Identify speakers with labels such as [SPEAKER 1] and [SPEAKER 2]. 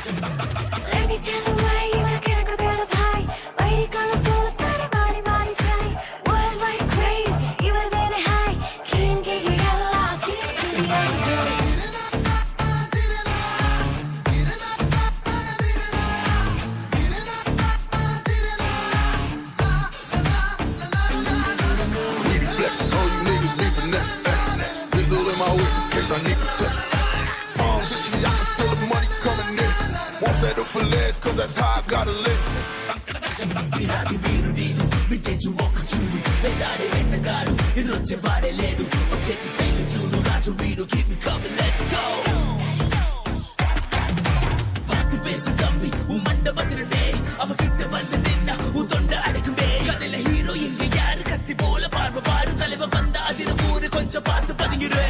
[SPEAKER 1] Let me tell you why you wanna get a better pie. Why you gonna solo party, body, body, try. Worldwide crazy, even then high. Can't get you out, can't get you out.
[SPEAKER 2] I need to touch it. Bitch, I can feel the money coming in. Won't settle for less, cause that's how I gotta live.
[SPEAKER 3] విరాది వీరుడీను వింటేజు ఒక చూడు వేదాడే వెంటగాడు ఇది వచ్చే వాడే లేడు వచ్చేటి స్టైల్ చూడు రాజు వీడు keep me coming let's go பார்த்து பேசு தம்பி உன் மண்ட பதிரடே அவ கிட்ட வந்து நின்னா உன் தொண்ட அடைக்குமே கதையில ஹீரோ இங்க யாரு கத்தி போல பார்வை பாரு தலைவ வந்த அதிர ஊரு கொஞ்சம் பார்த்து பதுங்கிறே